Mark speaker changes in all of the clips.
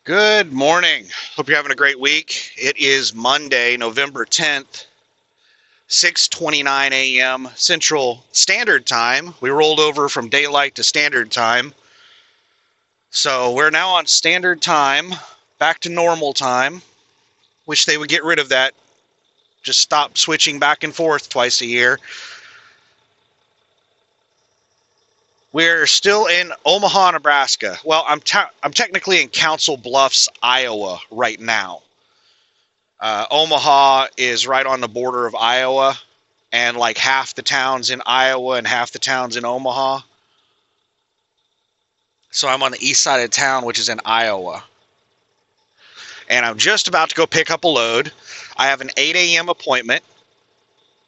Speaker 1: Good morning. Hope you're having a great week. It is Monday, November 10th, 6:29 a.m. Central Standard Time. We rolled over from daylight to standard time. So we're now on standard time, back to normal time. Wish they would get rid of that. Just stop switching back and forth twice a year. We're still in Omaha, Nebraska. Well, I'm technically in Council Bluffs, Iowa right now. Omaha is right on the border of Iowa, and like half the towns in Iowa and half the towns in Omaha. So I'm on the east side of town, which is in Iowa. And I'm just about to go pick up a load. I have an 8 a.m. appointment.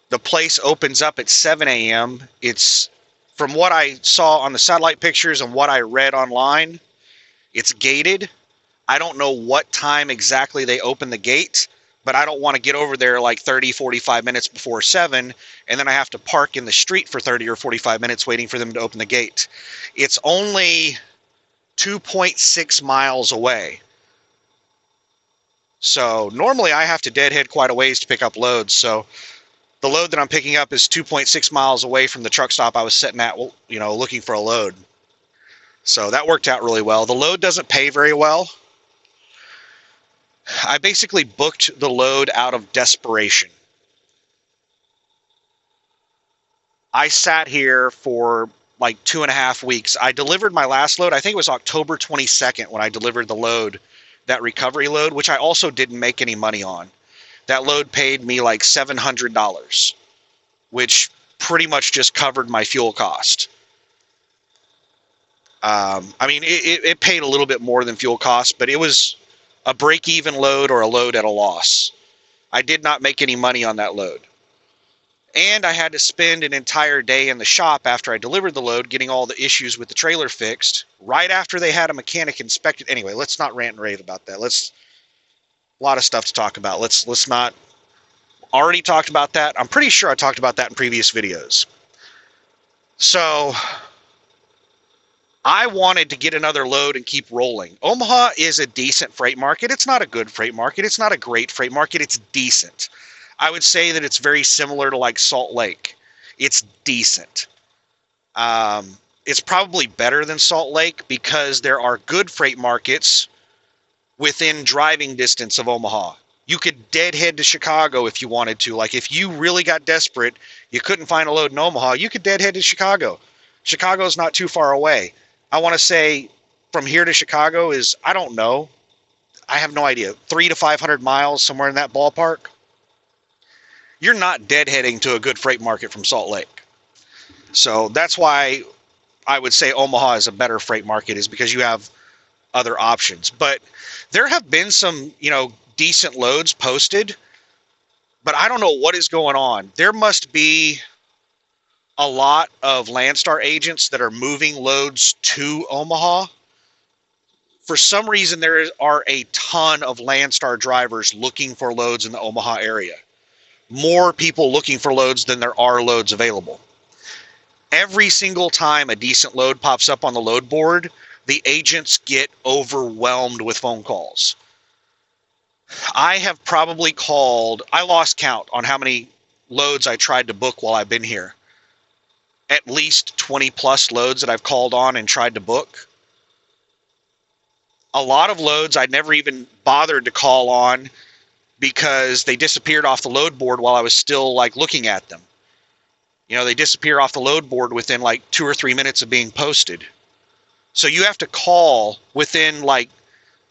Speaker 1: The place opens up at 7 a.m. It's, from what I saw on the satellite pictures and what I read online, it's gated. I don't know what time exactly they open the gate, but I don't want to get over there like 30, 45 minutes before 7, and then I have to park in the street for 30 or 45 minutes waiting for them to open the gate. It's only 2.6 miles away. So normally I have to deadhead quite a ways to pick up loads. So the load that I'm picking up is 2.6 miles away from the truck stop I was sitting at, looking for a load. So that worked out really well. The load doesn't pay very well. I basically booked the load out of desperation. I sat here for like 2.5 weeks. I delivered my last load. I think it was October 22nd when I delivered the load, that recovery load, which I also didn't make any money on. That load paid me like $700, which pretty much just covered my fuel cost. It paid a little bit more than fuel cost, but it was a break-even load or a load at a loss. I did not make any money on that load. And I had to spend an entire day in the shop after I delivered the load getting all the issues with the trailer fixed, right after they had a mechanic inspect it. Anyway, let's not rant and rave about that. A lot of stuff to talk about. Let's not already talked about that. I'm pretty sure I talked about that in previous videos. So I wanted to get another load and keep rolling. Omaha is a decent freight market. It's not a good freight market. It's not a great freight market. It's decent. I would say that it's very similar to like Salt Lake. It's decent. It's probably better than Salt Lake because there are good freight markets within driving distance of Omaha. You could deadhead to Chicago if you wanted to. Like if you really got desperate, you couldn't find a load in Omaha, you could deadhead to Chicago. Chicago's not too far away. I want to say from here to Chicago is, I don't know, I have no idea, 300 to 500 miles, somewhere in that ballpark. You're not deadheading to a good freight market from Salt Lake. So that's why I would say Omaha is a better freight market, is because you have other options. But there have been some, decent loads posted, but I don't know what is going on. There must be a lot of Landstar agents that are moving loads to Omaha. For some reason, there are a ton of Landstar drivers looking for loads in the Omaha area. More people looking for loads than there are loads available. Every single time a decent load pops up on the load board, the agents get overwhelmed with phone calls. I have probably called, I lost count on how many loads I tried to book while I've been here. At least 20 plus loads that I've called on and tried to book. A lot of loads I never even bothered to call on because they disappeared off the load board while I was still like looking at them. They disappear off the load board within like 2 or 3 minutes of being posted. So you have to call within like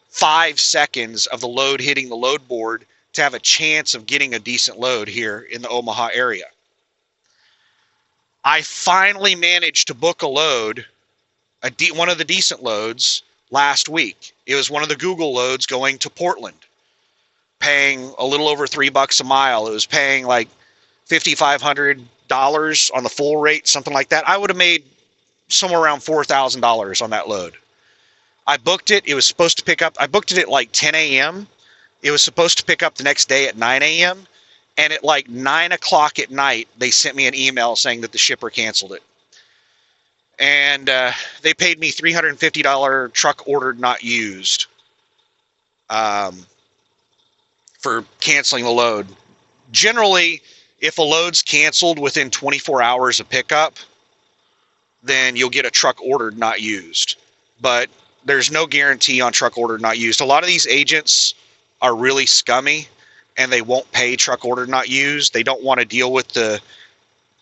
Speaker 1: 5 seconds of the load hitting the load board to have a chance of getting a decent load here in the Omaha area. I finally managed to book a load, one of the decent loads, last week. It was one of the Google loads going to Portland, paying a little over $3 a mile. It was paying like $5,500 on the full rate, something like that. I would have made somewhere around $4,000 on that load. I booked it. It was supposed to pick up. I booked it at like 10 a.m. It was supposed to pick up the next day at 9 a.m. And at like 9 o'clock at night, they sent me an email saying that the shipper canceled it. And they paid me $350 truck ordered, not used. um, for canceling the load. Generally, if a load's canceled within 24 hours of pickup, then you'll get a truck ordered, not used. But there's no guarantee on truck ordered, not used. A lot of these agents are really scummy, and they won't pay truck ordered, not used. They don't want to deal with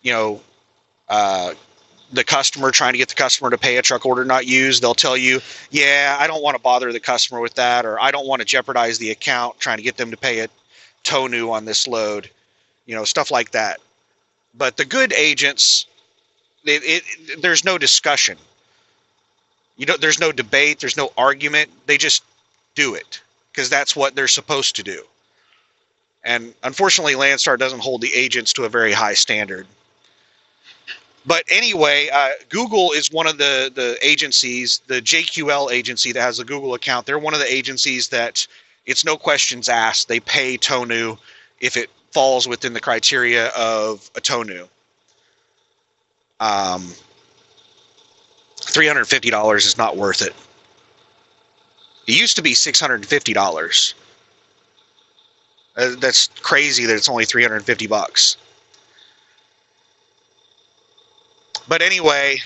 Speaker 1: you know, the customer, trying to get the customer to pay a truck order not used. They'll tell you, yeah, I don't want to bother the customer with that, or I don't want to jeopardize the account trying to get them to pay a tow new on this load, stuff like that. But the good agents, there's no discussion. There's no debate. There's no argument. They just do it because that's what they're supposed to do. And unfortunately, Landstar doesn't hold the agents to a very high standard. But anyway, Google is one of the agencies, the JQL agency that has a Google account. They're one of the agencies that it's no questions asked. They pay tow new if it falls within the criteria of a tow new. $350 is not worth it. It used to be $650. That's crazy that it's only $350. But anyway,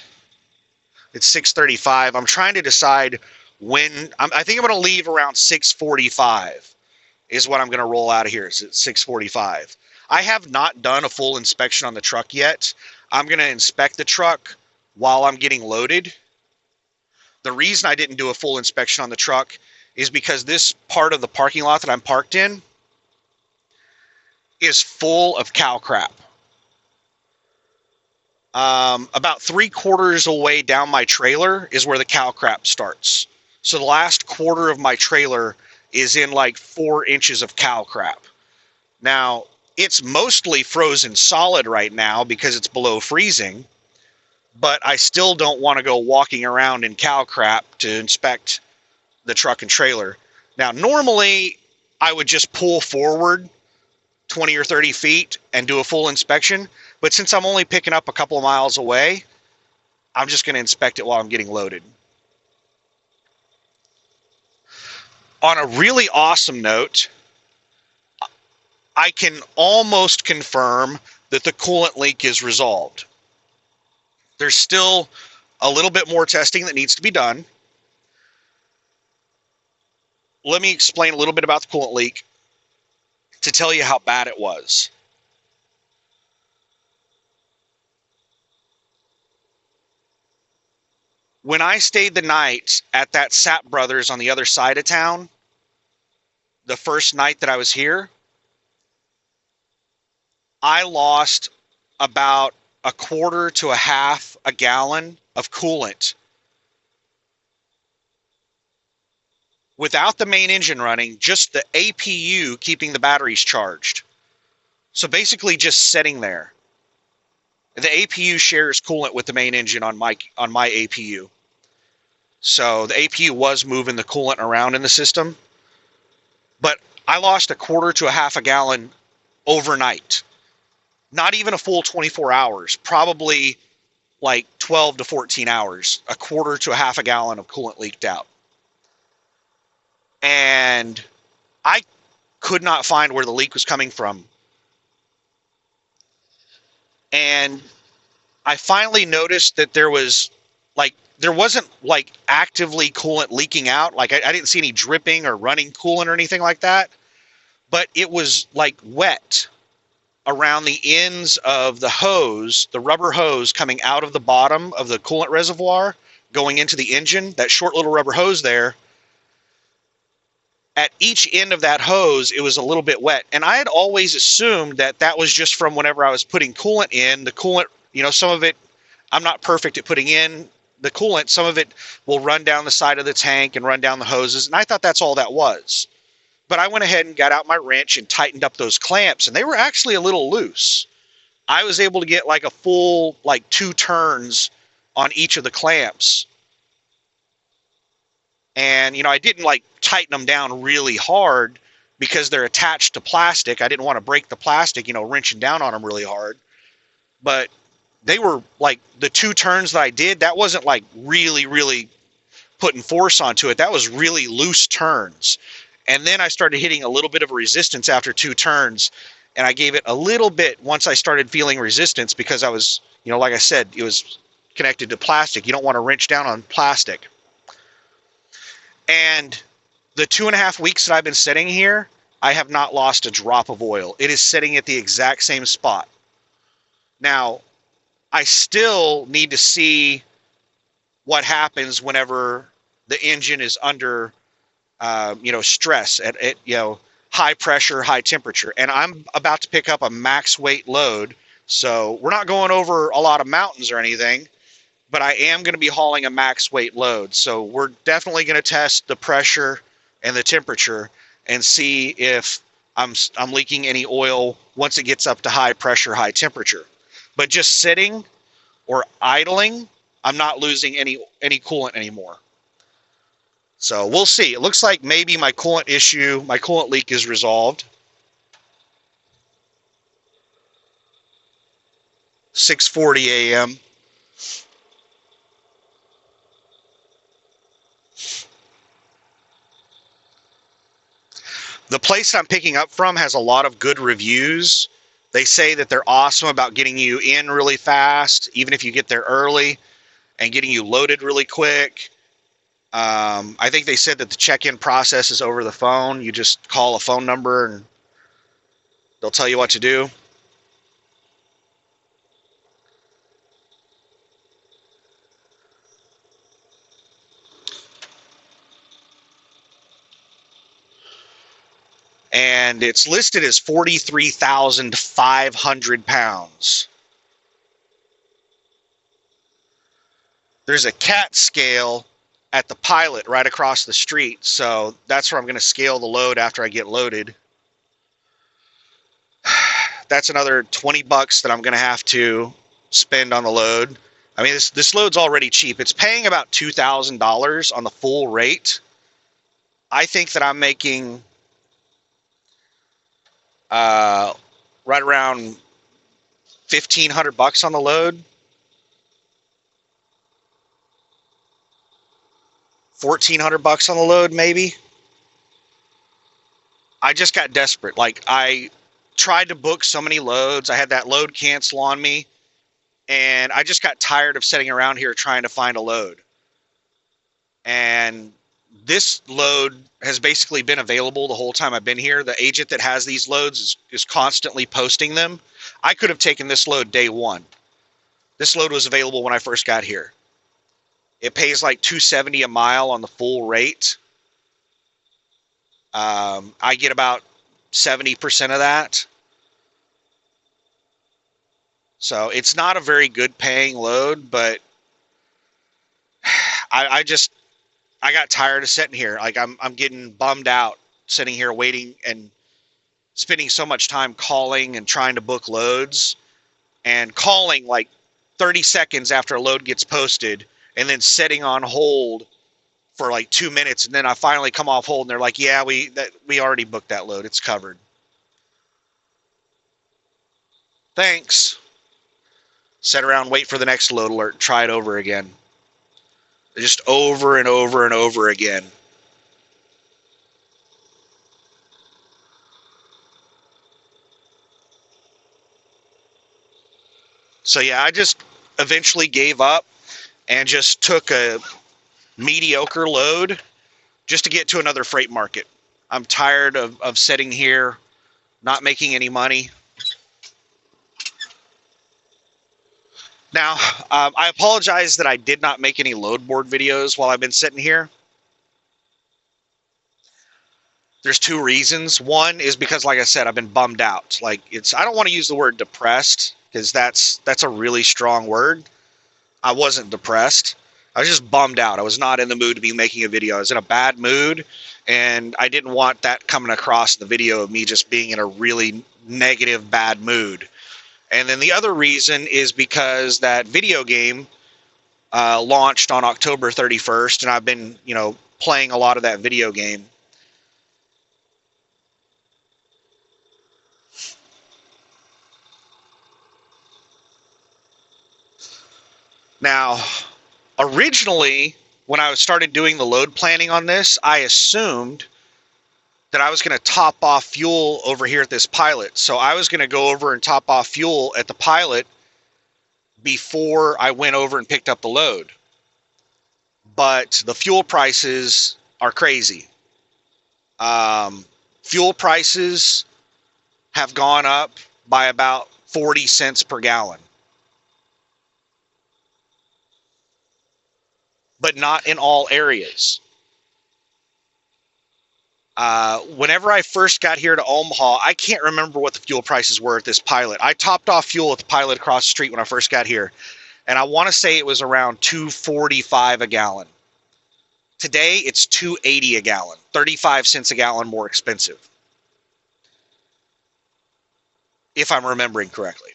Speaker 1: it's 6:35. I'm trying to decide when. I think I'm going to leave around 6:45 is what I'm going to roll out of here. It's at 6:45. I have not done a full inspection on the truck yet. I'm going to inspect the truck while I'm getting loaded. The reason I didn't do a full inspection on the truck is because this part of the parking lot that I'm parked in is full of cow crap. About 3/4 away down my trailer is where the cow crap starts. So the last quarter of my trailer is in like 4 inches of cow crap. Now, it's mostly frozen solid right now because it's below freezing, but I still don't want to go walking around in cow crap to inspect the truck and trailer. Now, normally I would just pull forward 20 or 30 feet and do a full inspection. But since I'm only picking up a couple of miles away, I'm just going to inspect it while I'm getting loaded. On a really awesome note, I can almost confirm that the coolant leak is resolved. There's still a little bit more testing that needs to be done. Let me explain a little bit about the coolant leak to tell you how bad it was. When I stayed the night at that Sapp Brothers on the other side of town, the first night that I was here, I lost about 1/4 to 1/2 a gallon of coolant without the main engine running, just the APU keeping the batteries charged. So basically just sitting there. The APU shares coolant with the main engine on my APU. So the APU was moving the coolant around in the system. But I lost 1/4 to 1/2 a gallon overnight. Not even a full 24 hours. Probably like 12 to 14 hours. 1/4 to 1/2 a gallon of coolant leaked out. And I could not find where the leak was coming from. And I finally noticed that there wasn't like actively coolant leaking out. Like I didn't see any dripping or running coolant or anything like that. But it was like wet around the ends of the hose, the rubber hose coming out of the bottom of the coolant reservoir, going into the engine, that short little rubber hose there. At each end of that hose, it was a little bit wet. And I had always assumed that that was just from whenever I was putting coolant in. The coolant, some of it, I'm not perfect at putting in the coolant. Some of it will run down the side of the tank and run down the hoses. And I thought that's all that was. But I went ahead and got out my wrench and tightened up those clamps. And they were actually a little loose. I was able to get like a full 2 turns on each of the clamps. And, I didn't tighten them down really hard because they're attached to plastic. I didn't want to break the plastic, wrenching down on them really hard. But they were the 2 turns that I did, that wasn't really, really putting force onto it. That was really loose turns. And then I started hitting a little bit of resistance after 2 turns, and I gave it a little bit once I started feeling resistance because I was, like I said, it was connected to plastic. You don't want to wrench down on plastic. And the 2.5 weeks that I've been sitting here, I have not lost a drop of oil. It is sitting at the exact same spot. Now, I still need to see what happens whenever the engine is under, stress at high pressure, high temperature. And I'm about to pick up a max weight load. So we're not going over a lot of mountains or anything, but I am going to be hauling a max weight load. So we're definitely going to test the pressure and the temperature and see if I'm leaking any oil once it gets up to high pressure, high temperature. But just sitting or idling, I'm not losing any coolant anymore. So we'll see. It looks like maybe my coolant leak is resolved. 6:40 a.m. The place I'm picking up from has a lot of good reviews. They say that they're awesome about getting you in really fast, even if you get there early, and getting you loaded really quick. I think they said that the check-in process is over the phone. You just call a phone number and they'll tell you what to do. And it's listed as 43,500 pounds. There's a CAT scale at the Pilot right across the street, so that's where I'm going to scale the load after I get loaded. That's another $20 that I'm going to have to spend on the load. I mean, this load's already cheap. It's paying about $2,000 on the full rate. I think that I'm making right around $1,500 on the load. $1,400 on the load, maybe. I just got desperate. Like, I tried to book so many loads. I had that load cancel on me, and I just got tired of sitting around here trying to find a load. And this load has basically been available the whole time I've been here. The agent that has these loads is constantly posting them. I could have taken this load day one. This load was available when I first got here. It pays like $270 a mile on the full rate. I get about 70% of that. So it's not a very good paying load, but I got tired of sitting here. Like, I'm getting bummed out sitting here waiting and spending so much time calling and trying to book loads, and calling like 30 seconds after a load gets posted and then sitting on hold for like 2 minutes. And then I finally come off hold and they're like, yeah, we already booked that load. It's covered. Thanks. Sit around, wait for the next load alert, try it over again. Just over and over and over again. So yeah, I just eventually gave up and just took a mediocre load just to get to another freight market. I'm tired of sitting here, not making any money. Now, I apologize that I did not make any load board videos while I've been sitting here. There's 2 reasons. One is because, like I said, I've been bummed out. Like, I don't want to use the word depressed because that's a really strong word. I wasn't depressed. I was just bummed out. I was not in the mood to be making a video. I was in a bad mood, and I didn't want that coming across the video of me just being in a really negative, bad mood. And then the other reason is because that video game launched on October 31st, and I've been, playing a lot of that video game. Now, originally, when I started doing the load planning on this, I assumed that I was going to top off fuel over here at this pilot. So I was going to go over and top off fuel at the pilot before I went over and picked up the load. But the fuel prices are crazy. Fuel prices have gone up by about 40 cents per gallon. But not in all areas. Whenever I first got here to Omaha, I can't remember what the fuel prices were at this pilot. I topped off fuel at the pilot across the street when I first got here, and I want to say it was around $2.45 a gallon. Today, it's $2.80 a gallon, 35 cents a gallon more expensive, if I'm remembering correctly.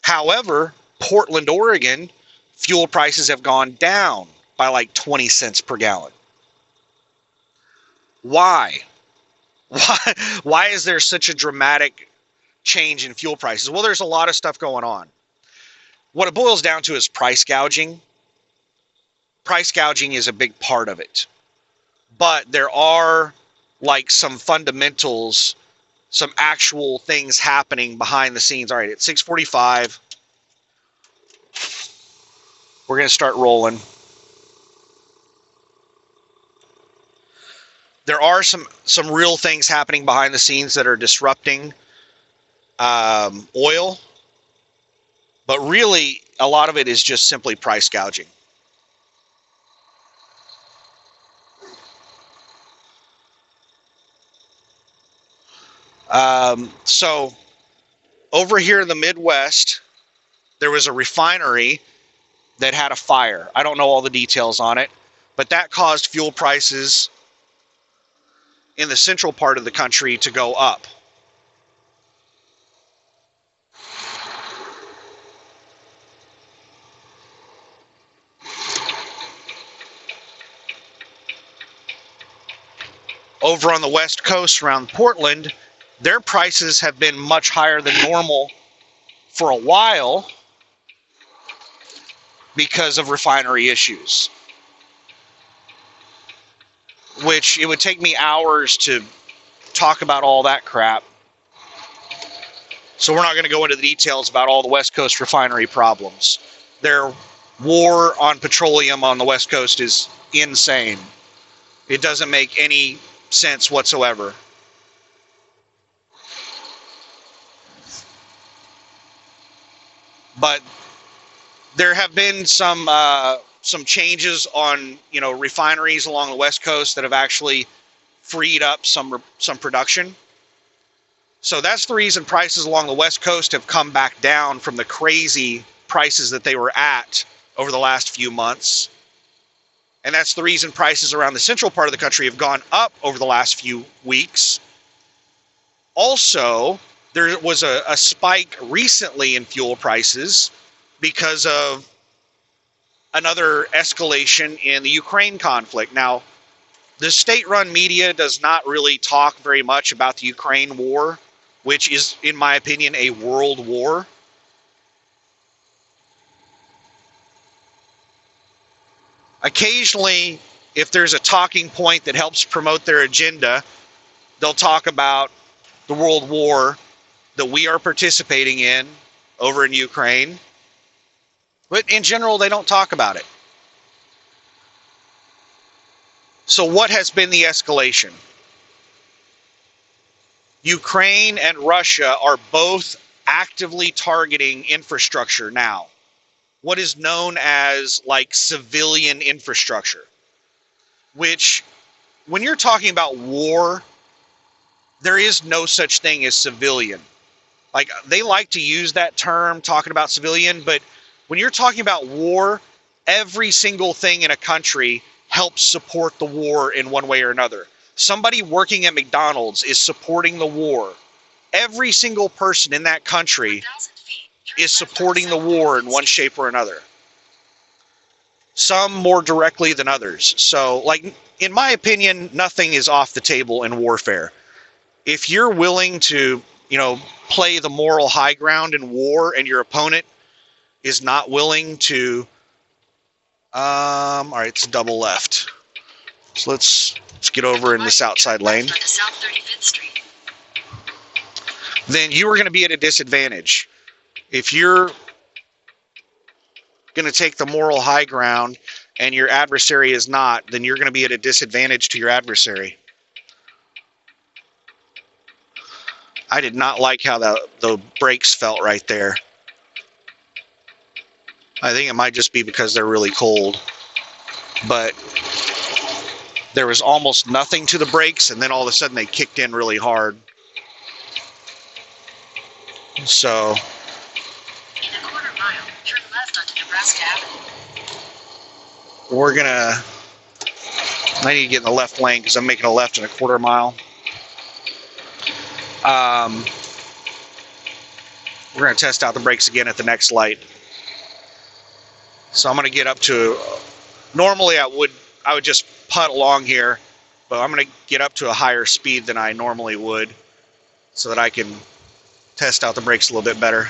Speaker 1: However, Portland, Oregon, fuel prices have gone down by like 20 cents per gallon. Why? Why is there such a dramatic change in fuel prices? Well, there's a lot of stuff going on. What it boils down to is price gouging. Price gouging is a big part of it. But there are like some fundamentals, some actual things happening behind the scenes. All right, at 6:45, we're going to start rolling. There are some real things happening behind the scenes that are disrupting oil, but really a lot of it is just simply price gouging. So over here in the Midwest, there was a refinery that had a fire. I don't know all the details on it, but that caused fuel prices in the central part of the country to go up. Over on the West Coast around Portland, their prices have been much higher than normal for a while because of refinery issues. Which it would take me hours to talk about all that crap. So we're not going to go into the details about all the West Coast refinery problems. Their war on petroleum on the West Coast is insane. It doesn't make any sense whatsoever. But there have been some changes on, refineries along the West Coast that have actually freed up some production. So that's the reason prices along the West Coast have come back down from the crazy prices that they were at over the last few months. And that's the reason prices around the central part of the country have gone up over the last few weeks. Also, there was a spike recently in fuel prices because of another escalation in the Ukraine conflict. Now, the state-run media does not really talk very much about the Ukraine war, which is, in my opinion, a world war. Occasionally, if there's a talking point that helps promote their agenda, they'll talk about the world war that we are participating in over in Ukraine. But in general, they don't talk about it. So what has been the escalation? Ukraine and Russia are both actively targeting infrastructure now. What is known as like civilian infrastructure, which when you're talking about war, there is no such thing as civilian. Like, they like to use that term talking about civilian, but when you're talking about war, every single thing in a country helps support the war in one way or another. Somebody working at McDonald's is supporting the war. Every single person in that country is supporting the war in one shape or another. Some more directly than others. So, like, in my opinion, nothing is off the table in warfare. If you're willing to, play the moral high ground in war and your opponent is not willing to, all right, it's double left. So let's Let's get over in this outside lane. Then you are going to be at a disadvantage. If you're going to take the moral high ground and your adversary is not, then you're going to be at a disadvantage to your adversary. I did not like how the brakes felt right there. I think it might just be because they're really cold. But there was almost nothing to the brakes, and then all of a sudden they kicked in really hard. So,
Speaker 2: in a quarter mile, turn left onto Nebraska Avenue.
Speaker 1: We're gonna. I need to get in the left lane because I'm making a left in a quarter mile. We're gonna test out the brakes again at the next light. So I'm gonna get up to. Normally I would just putt along here, but I'm gonna get up to a higher speed than I normally would, so that I can test out the brakes a little bit better.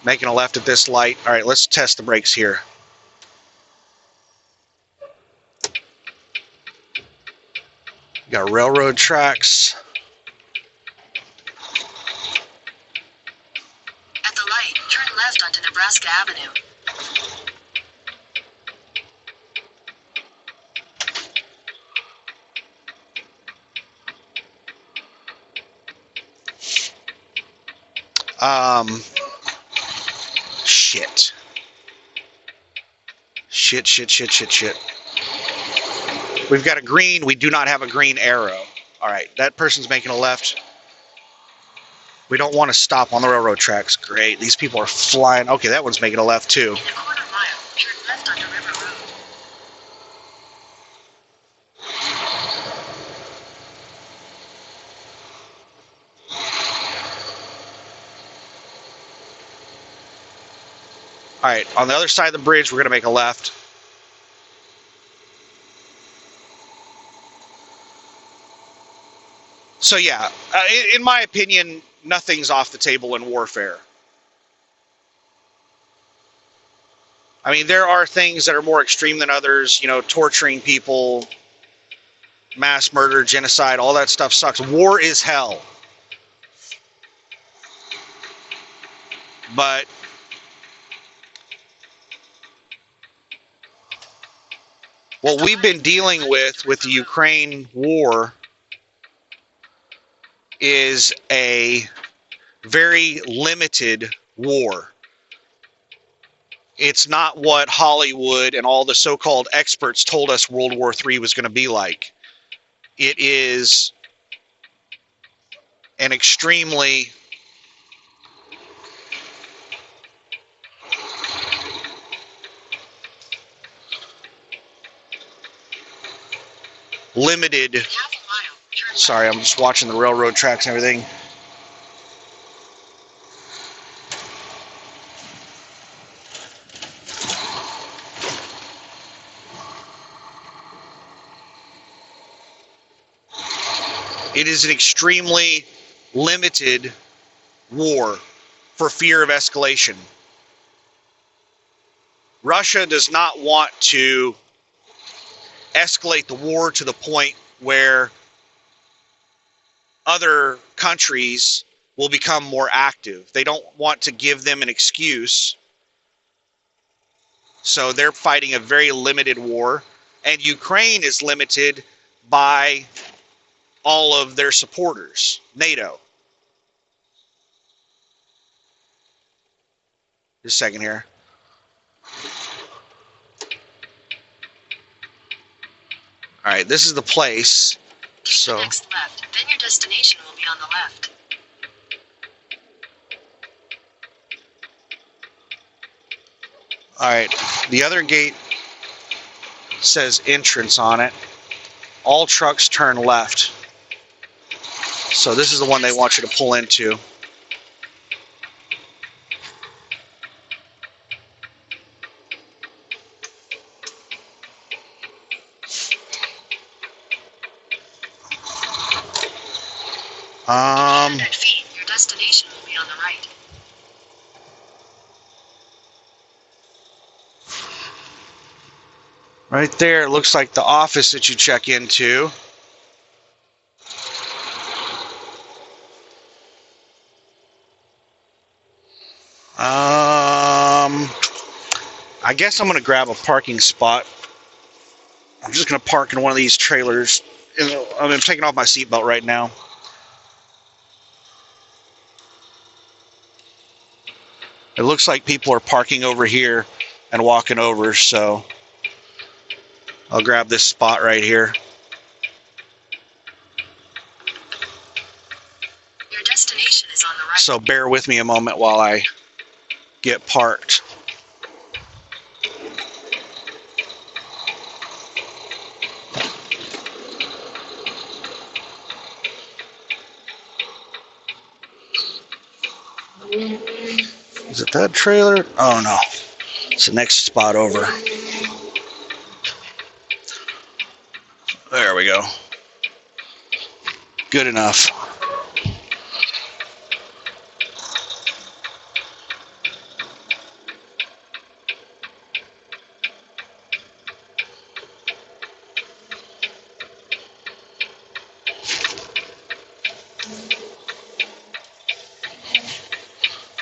Speaker 1: Making a left at this light. All right, let's test the brakes here. Got railroad tracks.
Speaker 2: At the light, turn left onto Nebraska Avenue.
Speaker 1: Shit. Shit. We've got a green. We do not have a green arrow. All right, that person's making a left. We don't want to stop on the railroad tracks. Great. These people are flying. Okay, that one's making a left too.
Speaker 2: In a quarter mile, turn left onto River Road.
Speaker 1: All right, on the other side of the bridge, we're going to make a left. So yeah, in my opinion, nothing's off the table in warfare. I mean, there are things that are more extreme than others, you know, torturing people, mass murder, genocide, all that stuff sucks. War is hell. But what we've been dealing with the Ukraine war is a very limited war. It's not what Hollywood and all the so-called experts told us World War III was going to be like. It is an extremely limited. Sorry, I'm just watching the railroad tracks and everything. It is an extremely limited war for fear of escalation. Russia does not want to escalate the war to the point where other countries will become more active. They don't want to give them an excuse. So they're fighting a very limited war. And Ukraine is limited by all of their supporters, NATO. Just a second here. All right, this is the place.
Speaker 2: So next left, then your destination will be on the left.
Speaker 1: All right, the other gate says entrance on it. All trucks turn left. So this is the one they want you to pull into.
Speaker 2: Your destination will be on the right.
Speaker 1: Right there, it looks like the office that you check into. I guess I'm going to grab a parking spot. I'm just going to park in one of these trailers. I'm taking off my seatbelt right now. It looks like people are parking over here and walking over, so I'll grab this spot right here.
Speaker 2: Your destination is on the right.
Speaker 1: So bear with me a moment while I get parked. Is it that trailer? Oh no, it's the next spot over. There we go. Good enough.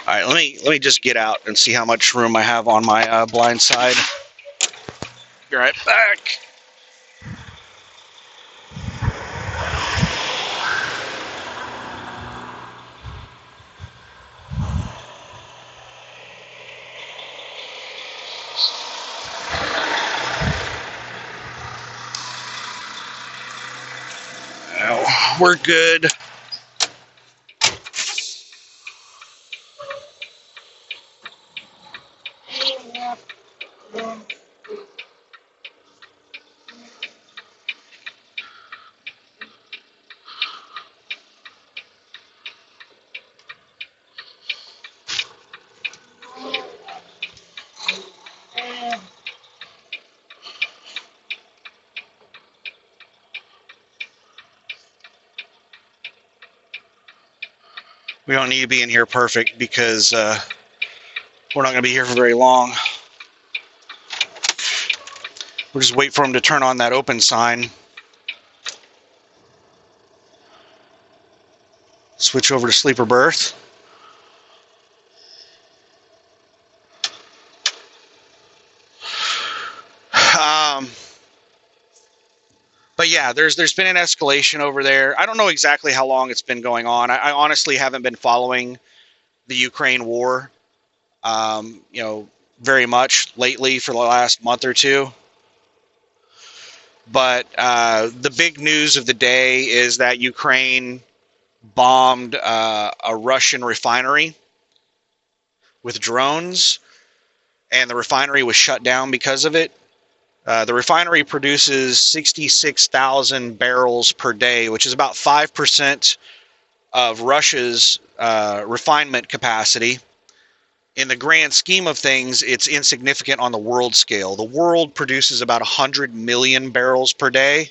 Speaker 1: All right, let me just get out and see how much room I have on my blind side. Be right back. Well, we're good. We don't need to be in here perfect because we're not going to be here for very long. We'll just wait for him to turn on that open sign. Switch over to sleeper berth. But yeah, there's been an escalation over there. I don't know exactly how long it's been going on. I honestly haven't been following the Ukraine war, very much lately for the last month or two. But the big news of the day is that Ukraine bombed a Russian refinery with drones, and the refinery was shut down because of it. The refinery produces 66,000 barrels per day, which is about 5% of Russia's refinement capacity. In the grand scheme of things, it's insignificant on the world scale. The world produces about 100 million barrels per day,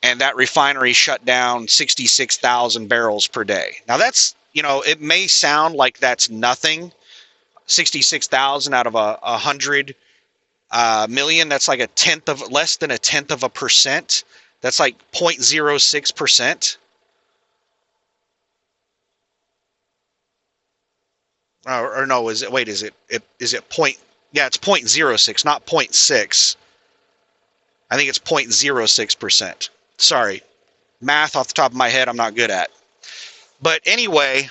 Speaker 1: and that refinery shut down 66,000 barrels per day. Now that's, it may sound like that's nothing. 66,000 out of a 100 million, that's like less than a tenth of a percent. That's like 0.06%. Or no, is it point? Yeah, it's 0.06, not 0.6. I think it's 0.06%. Sorry, math off the top of my head, I'm not good at. But anyway,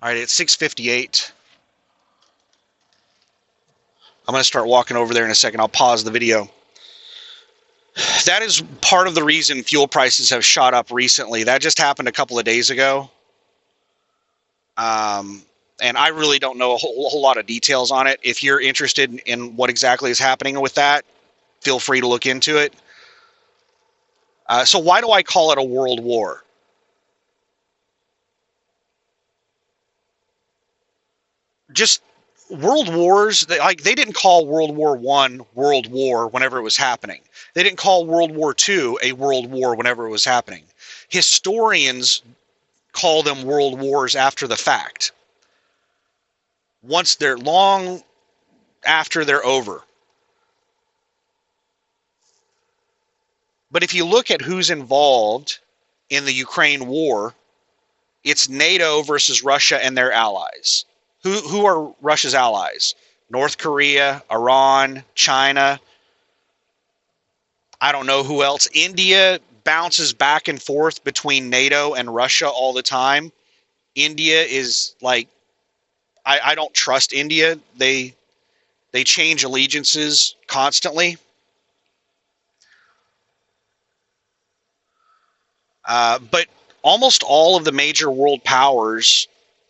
Speaker 1: all right, it's 6:58. I'm going to start walking over there in a second. I'll pause the video. That is part of the reason fuel prices have shot up recently. That just happened a couple of days ago. And I really don't know a whole lot of details on it. If you're interested in what exactly is happening with that, feel free to look into it. So why do I call it a world war? Just world wars, they didn't call World War I World War whenever it was happening. They didn't call World War II a world war whenever it was happening. Historians call them world wars after the fact. Once they're long after they're over. But if you look at who's involved in the Ukraine war, it's NATO versus Russia and their allies. Who are Russia's allies? North Korea, Iran, China. I don't know who else. India bounces back and forth between NATO and Russia all the time. India is like, I don't trust India. They change allegiances constantly. But almost all of the major world powers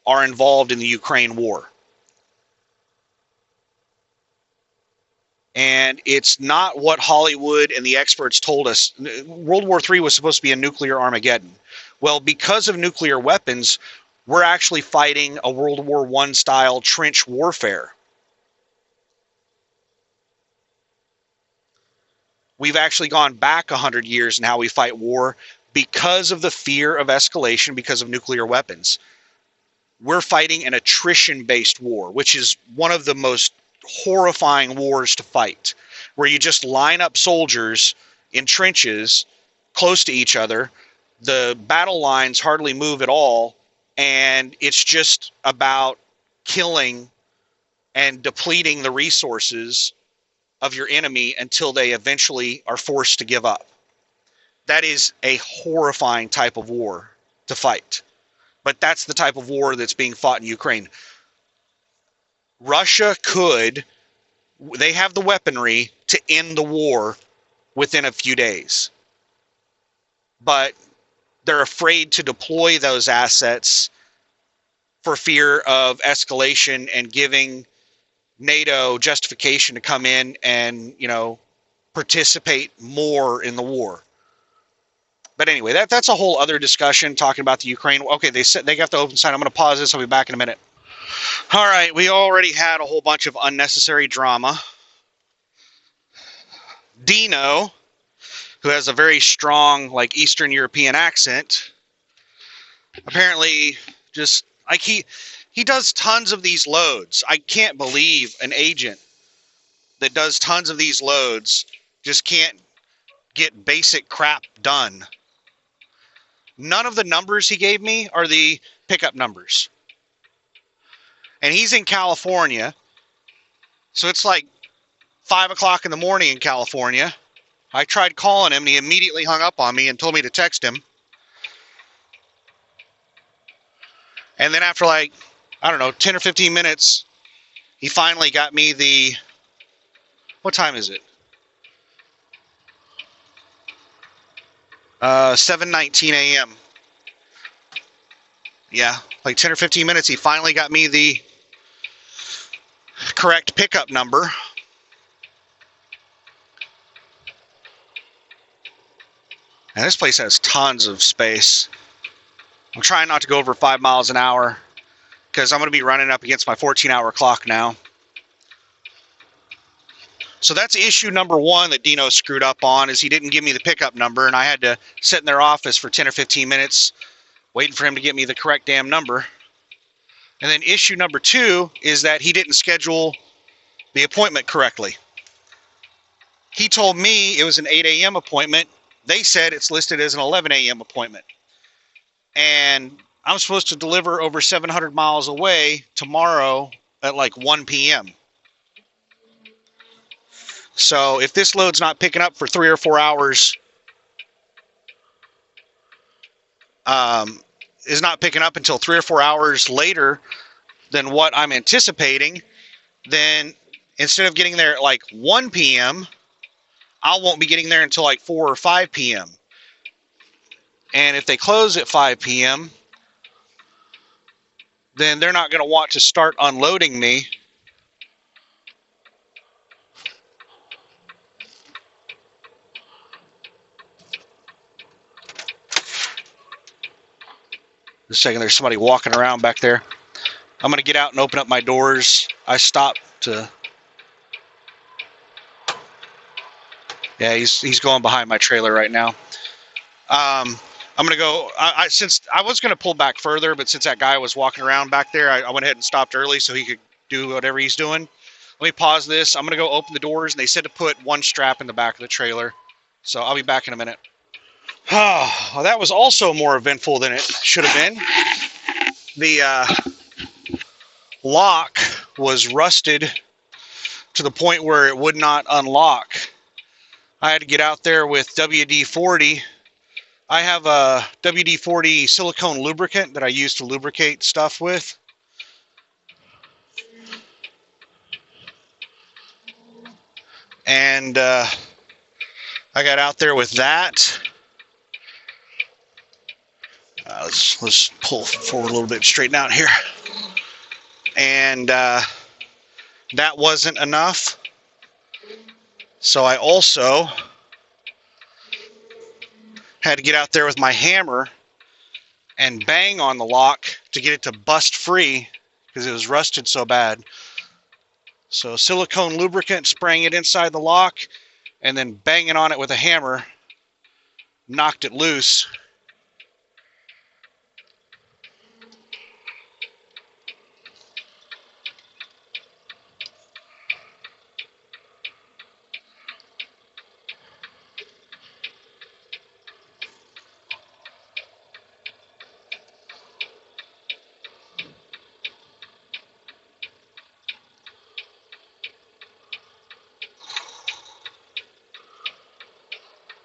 Speaker 1: are involved in the Ukraine war. And it's not what Hollywood and the experts told us. World War III was supposed to be a nuclear Armageddon. Well, because of nuclear weapons, we're actually fighting a World War I style trench warfare. We've actually gone back 100 years in how we fight war because of the fear of escalation because of nuclear weapons. We're fighting an attrition-based war, which is one of the most horrifying wars to fight, where you just line up soldiers in trenches close to each other. The battle lines hardly move at all, and it's just about killing and depleting the resources of your enemy until they eventually are forced to give up. That is a horrifying type of war to fight. But that's the type of war that's being fought in Ukraine. Russia they have the weaponry to end the war within a few days. But they're afraid to deploy those assets for fear of escalation and giving NATO justification to come in and, participate more in the war. But anyway, that's a whole other discussion talking about the Ukraine. Okay, they said they got the open sign. I'm going to pause this. I'll be back in a minute. All right, we already had a whole bunch of unnecessary drama. Dino, who has a very strong, Eastern European accent, apparently just he does tons of these loads. I can't believe an agent that does tons of these loads just can't get basic crap done. None of the numbers he gave me are the pickup numbers. And he's in California, so it's like 5 o'clock in the morning in California. I tried calling him, and he immediately hung up on me and told me to text him. And then after 10 or 15 minutes, he finally got me the... What time is it? 7:19 a.m. Yeah, 10 or 15 minutes, he finally got me the correct pickup number. And this place has tons of space. I'm trying not to go over 5 miles an hour because I'm going to be running up against my 14-hour clock now. So that's issue number one that Dino screwed up on, is he didn't give me the pickup number, and I had to sit in their office for 10 or 15 minutes waiting for him to get me the correct damn number. And then issue number two is that he didn't schedule the appointment correctly. He told me it was an 8 a.m. appointment. They said it's listed as an 11 a.m. appointment. And I'm supposed to deliver over 700 miles away tomorrow at 1 p.m. So if this load's not picking up for 3 or 4 hours, is not picking up until 3 or 4 hours later than what I'm anticipating, then instead of getting there at 1 p.m., I won't be getting there until 4 or 5 p.m. And if they close at 5 p.m., then they're not going to want to start unloading me a second. There's somebody walking around back there. I'm going to get out and open up my doors. I stopped to... Yeah, he's going behind my trailer right now. I'm going to go... since I was going to pull back further, but since that guy was walking around back there, I went ahead and stopped early so he could do whatever he's doing. Let me pause this. I'm going to go open the doors, and they said to put one strap in the back of the trailer. So I'll be back in a minute. Oh, that was also more eventful than it should have been. The lock was rusted to the point where it would not unlock. I had to get out there with WD-40. I have a WD-40 silicone lubricant that I use to lubricate stuff with. And I got out there with that. Let's pull forward a little bit, straighten out here. And that wasn't enough. So I also had to get out there with my hammer and bang on the lock to get it to bust free because it was rusted so bad. So silicone lubricant, spraying it inside the lock, and then banging on it with a hammer, knocked it loose.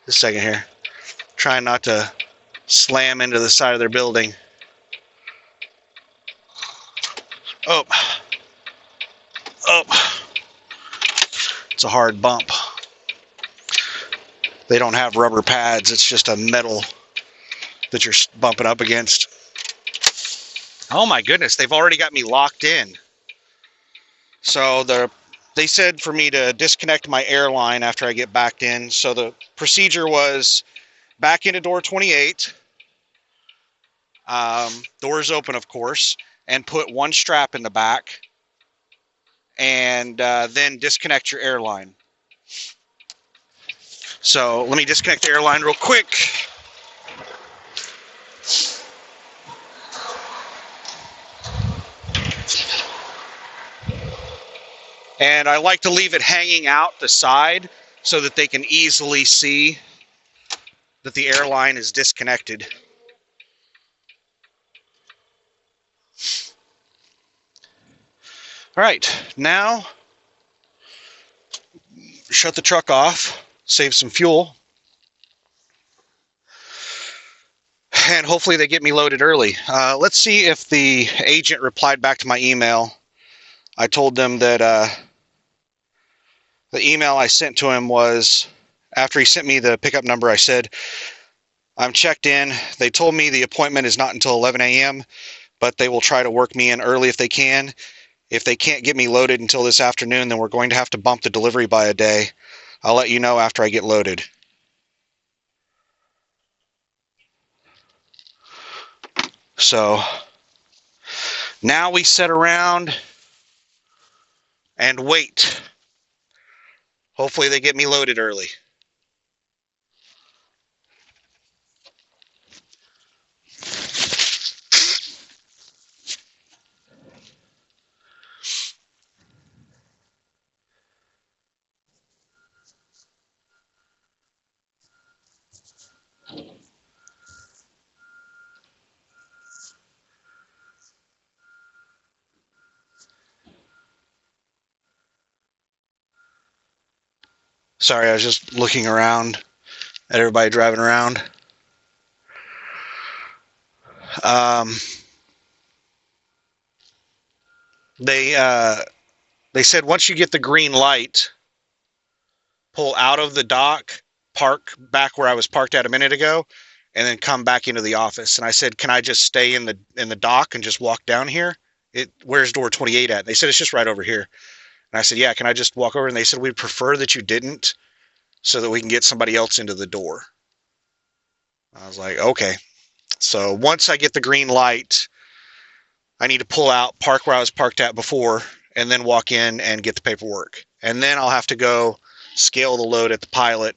Speaker 1: Just a second here. Trying not to slam into the side of their building. Oh. Oh. It's a hard bump. They don't have rubber pads. It's just a metal that you're bumping up against. Oh my goodness, they've already got me locked in. So they said for me to disconnect my airline after I get backed in. So the procedure was back into door 28, doors open of course, and put one strap in the back, and then disconnect your airline. So let me disconnect the airline real quick. And I like to leave it hanging out the side so that they can easily see that the airline is disconnected. All right, now shut the truck off, save some fuel, and hopefully they get me loaded early. Let's see if the agent replied back to my email. I told them that the email I sent to him was, after he sent me the pickup number, I said, I'm checked in. They told me the appointment is not until 11 a.m., but they will try to work me in early if they can. If they can't get me loaded until this afternoon, then we're going to have to bump the delivery by a day. I'll let you know after I get loaded. So now we sit around and wait. Hopefully they get me loaded early. Sorry, I was just looking around at everybody driving around. They said once you get the green light, pull out of the dock, park back where I was parked at a minute ago, and then come back into the office. And I said, can I just stay in the dock and just walk down here? Where's door 28 at? They said it's just right over here. And I said, yeah, can I just walk over? And they said, we'd prefer that you didn't, so that we can get somebody else into the door. I was like, okay. So once I get the green light, I need to pull out, park where I was parked at before, and then walk in and get the paperwork. And then I'll have to go scale the load at the Pilot.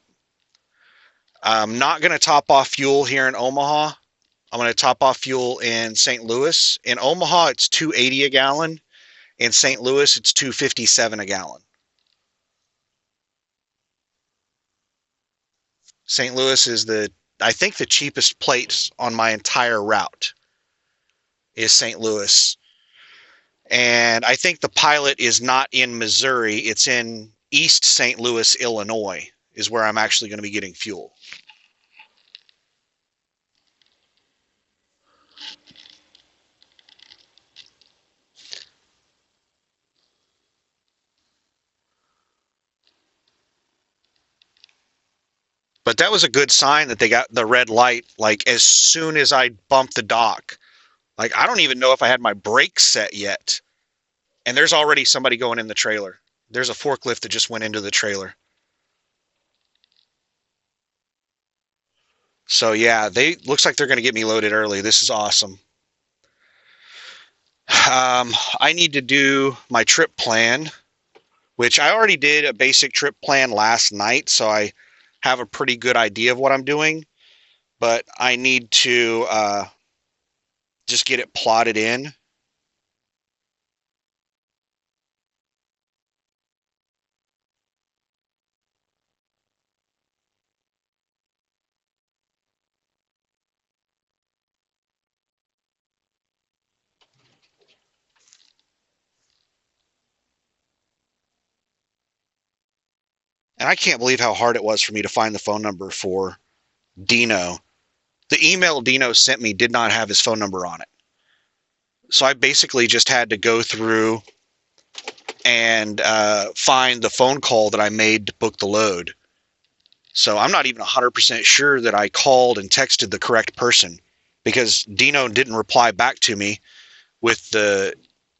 Speaker 1: I'm not going to top off fuel here in Omaha. I'm going to top off fuel in St. Louis. In Omaha, it's $2.80 a gallon. In St. Louis, it's $2.57 a gallon. St. Louis is I think the cheapest place on my entire route is St. Louis. And I think the pilot is not in Missouri. It's in East St. Louis, Illinois, is where I'm actually going to be getting fuel. But that was a good sign that they got the red light, like as soon as I bumped the dock. Like, I don't even know if I had my brakes set yet. And there's already somebody going in the trailer. There's a forklift that just went into the trailer. So yeah, they looks like they're going to get me loaded early. This is awesome. I need to do my trip plan, which I already did a basic trip plan last night, so I have a pretty good idea of what I'm doing. But I need to just get it plotted in. And I can't believe how hard it was for me to find the phone number for Dino. The email Dino sent me did not have his phone number on it. So I basically just had to go through and find the phone call that I made to book the load. So I'm not even 100% sure that I called and texted the correct person because Dino didn't reply back to me with the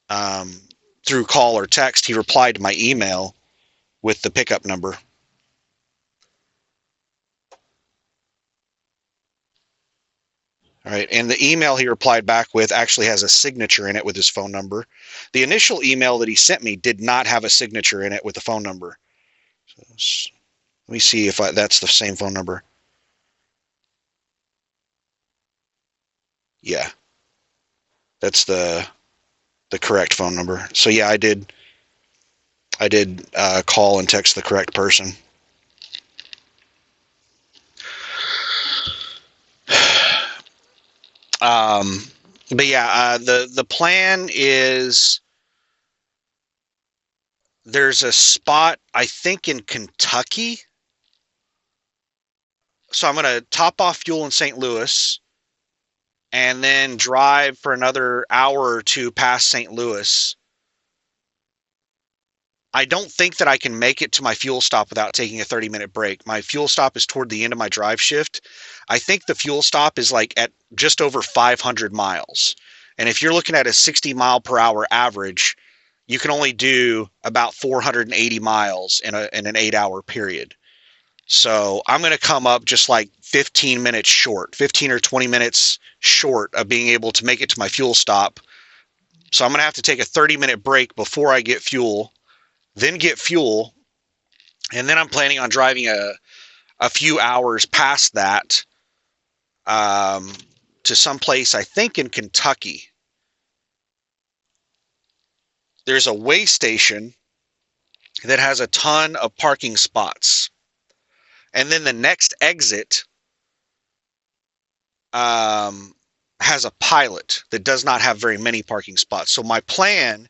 Speaker 1: um, through call or text. He replied to my email with the pickup number. All right. And the email he replied back with actually has a signature in it with his phone number. The initial email that he sent me did not have a signature in it with the phone number. So let me see if that's the same phone number. Yeah, that's the correct phone number. So yeah, I did call and text the correct person. Um, but yeah, the plan is there's a spot I think in Kentucky. So I'm gonna top off fuel in St. Louis and then drive for another hour or two past St. Louis. I don't think that I can make it to my fuel stop without taking a 30-minute break. My fuel stop is toward the end of my drive shift. I think the fuel stop is like at just over 500 miles. And if you're looking at a 60 mile per hour average, you can only do about 480 miles in an 8 hour period. So I'm going to come up just like 15 minutes short, 15 or 20 minutes short of being able to make it to my fuel stop. So I'm going to have to take a 30-minute break before I get fuel, then get fuel, and then I'm planning on driving a few hours past that um, to some place I think in Kentucky. There's a way station that has a ton of parking spots, and then the next exit um, has a pilot that does not have very many parking spots. So my plan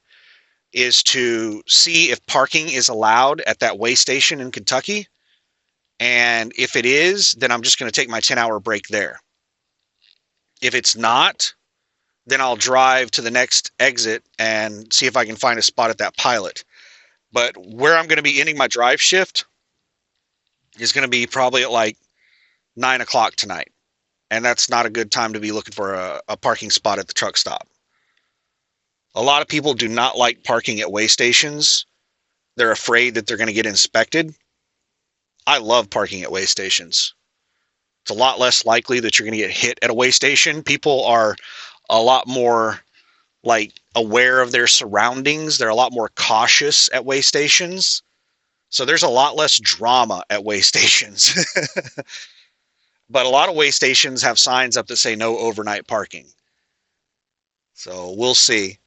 Speaker 1: is to see if parking is allowed at that way station in Kentucky. And if it is, then I'm just going to take my 10-hour break there. If it's not, then I'll drive to the next exit and see if I can find a spot at that pilot. But where I'm going to be ending my drive shift is going to be probably at like 9 o'clock tonight. And that's not a good time to be looking for a parking spot at the truck stop. A lot of people do not like parking at way stations. They're afraid that they're going to get inspected. I love parking at way stations. It's a lot less likely that you're going to get hit at a way station. People are a lot more like aware of their surroundings. They're a lot more cautious at way stations. So there's a lot less drama at way stations. But a lot of way stations have signs up that say no overnight parking. So we'll see.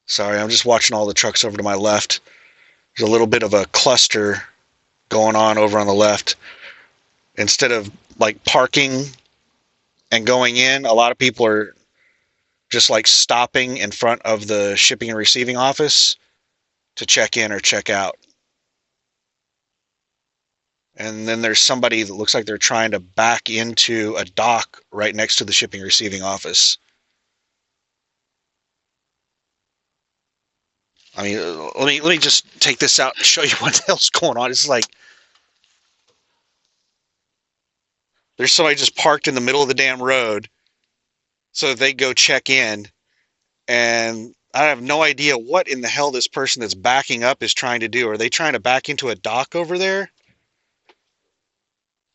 Speaker 1: Sorry, I'm just watching all the trucks over to my left. There's a little bit of a cluster going on over on the left. Instead of like parking and going in, a lot of people are just like stopping in front of the shipping and receiving office to check in or check out. And then there's somebody that looks like they're trying to back into a dock right next to the shipping and receiving office. I mean, let me just take this out and show you what the hell's going on. It's like there's somebody just parked in the middle of the damn road so that they go check in, and I have no idea what in the hell this person that's backing up is trying to do. Are they trying to back into a dock over there?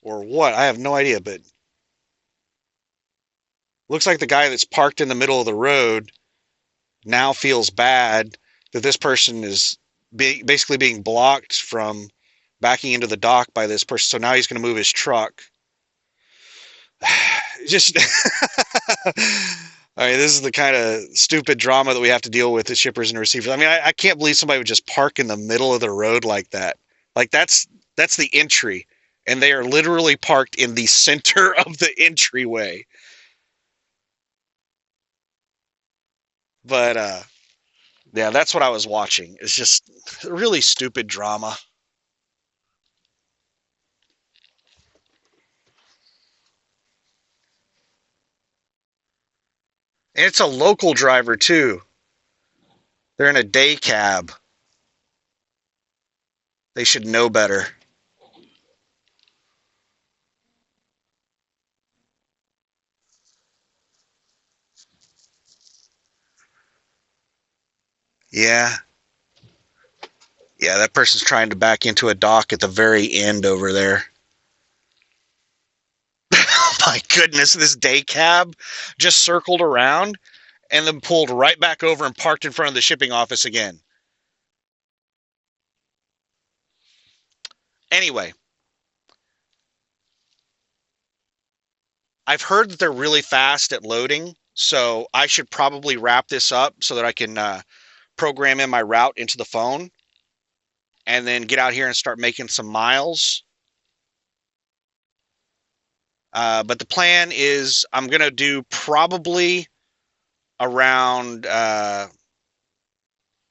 Speaker 1: Or what? I have no idea, but looks like the guy that's parked in the middle of the road now feels bad that this person is basically being blocked from backing into the dock by this person. So now he's going to move his truck. Just, I mean, this is the kind of stupid drama that we have to deal with as shippers and receivers. I mean, I can't believe somebody would just park in the middle of the road like that. Like that's the entry, and they are literally parked in the center of the entryway. But yeah, that's what I was watching. It's just really stupid drama. And it's a local driver too. They're in a day cab. They should know better. Yeah. Yeah, that person's trying to back into a dock at the very end over there. Oh my goodness, this day cab just circled around and then pulled right back over and parked in front of the shipping office again. Anyway, I've heard that they're really fast at loading, so I should probably wrap this up so that I can program in my route into the phone and then get out here and start making some miles. But the plan is I'm going to do probably around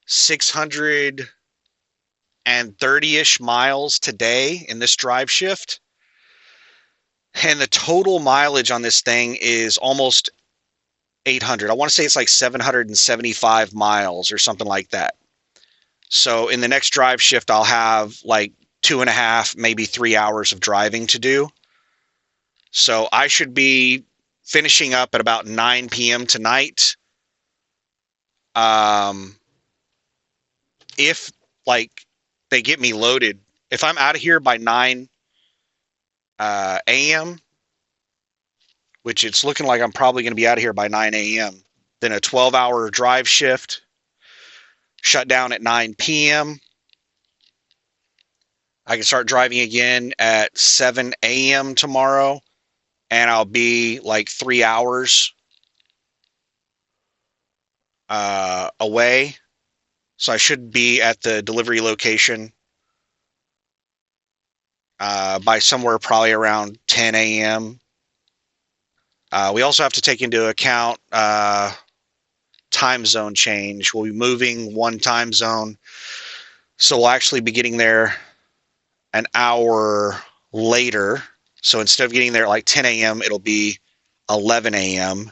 Speaker 1: 630-ish miles today in this drive shift. And the total mileage on this thing is almost 800. I want to say it's like 775 miles or something like that. So in the next drive shift, I'll have like 2.5, maybe 3 hours of driving to do. So I should be finishing up at about 9 p.m. tonight. If like they get me loaded, if I'm out of here by 9 a.m., which it's looking like I'm probably going to be out of here by 9 a.m., then a 12-hour drive shift, shut down at 9 p.m. I can start driving again at 7 a.m. tomorrow, and I'll be like 3 hours away. So I should be at the delivery location by somewhere probably around 10 a.m. We also have to take into account time zone change. We'll be moving one time zone, so we'll actually be getting there an hour later. So instead of getting there at like 10 a.m., it'll be 11 a.m.,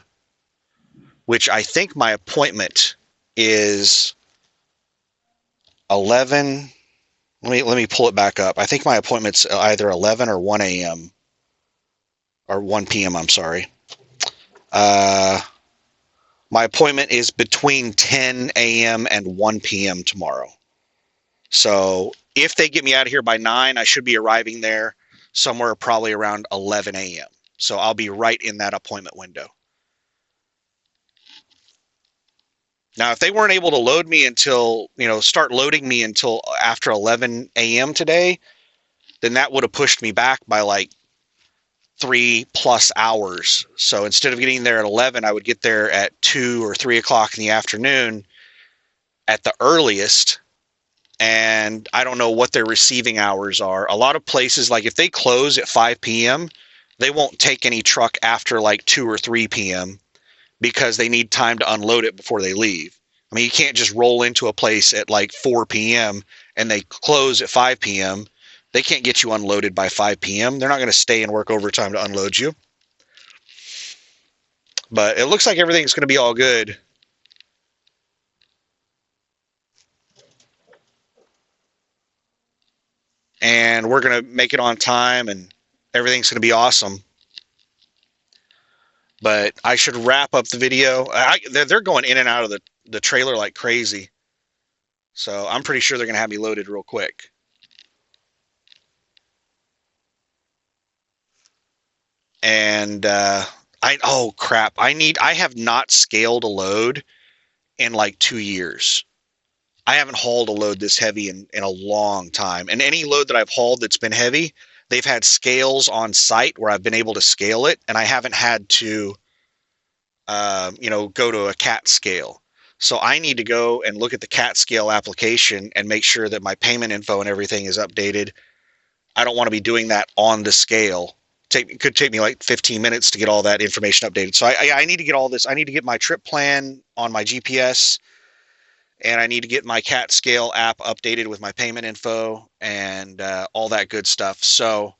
Speaker 1: which I think my appointment is 11. Let me pull it back up. I think my appointment's either 11 or 1 a.m. or 1 p.m. I'm sorry. My appointment is between 10 a.m. and 1 p.m. tomorrow. So if they get me out of here by 9, I should be arriving there somewhere probably around 11 a.m. So I'll be right in that appointment window. Now, if they weren't able to load me until, start loading me until after 11 a.m. today, then that would have pushed me back by like 3+ hours. So instead of getting there at 11, I would get there at 2 or 3 o'clock in the afternoon at the earliest. And I don't know what their receiving hours are. A lot of places, like if they close at 5 p.m., they won't take any truck after like 2 or 3 p.m. because they need time to unload it before they leave. I mean, you can't just roll into a place at like 4 p.m. and they close at 5 p.m. They can't get you unloaded by 5 p.m. They're not going to stay and work overtime to unload you. But it looks like everything's going to be all good. And we're going to make it on time and everything's going to be awesome. But I should wrap up the video. They're going in and out of the trailer like crazy. So I'm pretty sure they're going to have me loaded real quick. And oh crap, I have not scaled a load in like 2 years. I haven't hauled a load this heavy in a long time. And any load that I've hauled that's been heavy, they've had scales on site where I've been able to scale it, and I haven't had to go to a CAT scale. So I need to go and look at the CAT scale application and make sure that my payment info and everything is updated. I don't want to be doing that on the scale. It could take me like 15 minutes to get all that information updated. So I need to get all this. I need to get my trip plan on my GPS, and I need to get my CAT scale app updated with my payment info and all that good stuff. So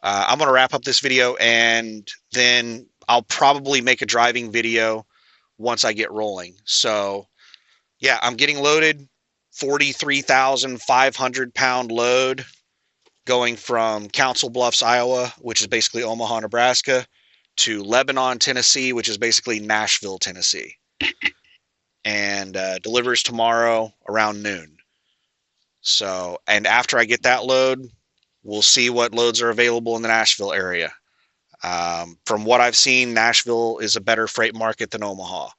Speaker 1: I'm going to wrap up this video, and then I'll probably make a driving video once I get rolling. So yeah, I'm getting loaded. 43,500 pound load going from Council Bluffs, Iowa, which is basically Omaha, Nebraska, to Lebanon, Tennessee, which is basically Nashville, Tennessee, and delivers tomorrow around noon. So, and after I get that load, we'll see what loads are available in the Nashville area. From what I've seen, Nashville is a better freight market than Omaha.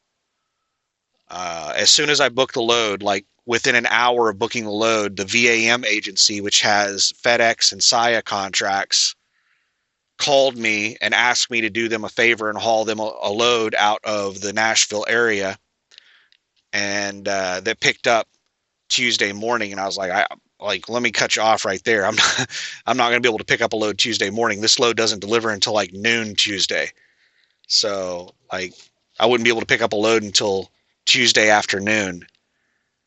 Speaker 1: As soon as I book the load, like within an hour of booking the load, the VAM agency, which has FedEx and Saia contracts, called me and asked me to do them a favor and haul them a load out of the Nashville area. And that picked up Tuesday morning. And I was like, let me cut you off right there. I'm not going to be able to pick up a load Tuesday morning. This load doesn't deliver until like noon Tuesday. So like I wouldn't be able to pick up a load until Tuesday afternoon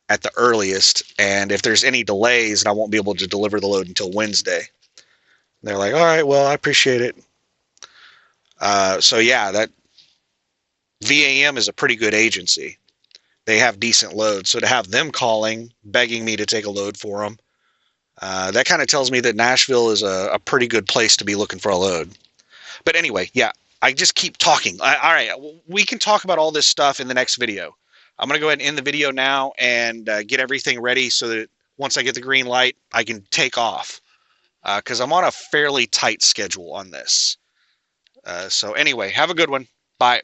Speaker 1: at the earliest. And if there's any delays, I won't be able to deliver the load until Wednesday. And they're like, all right, well, I appreciate it. So yeah, that VAM is a pretty good agency. They have decent loads. So to have them calling, begging me to take a load for them, that kind of tells me that Nashville is a pretty good place to be looking for a load. But anyway, yeah, I just keep talking. All right, we can talk about all this stuff in the next video. I'm going to go ahead and end the video now and get everything ready so that once I get the green light, I can take off because I'm on a fairly tight schedule on this. So anyway, have a good one. Bye.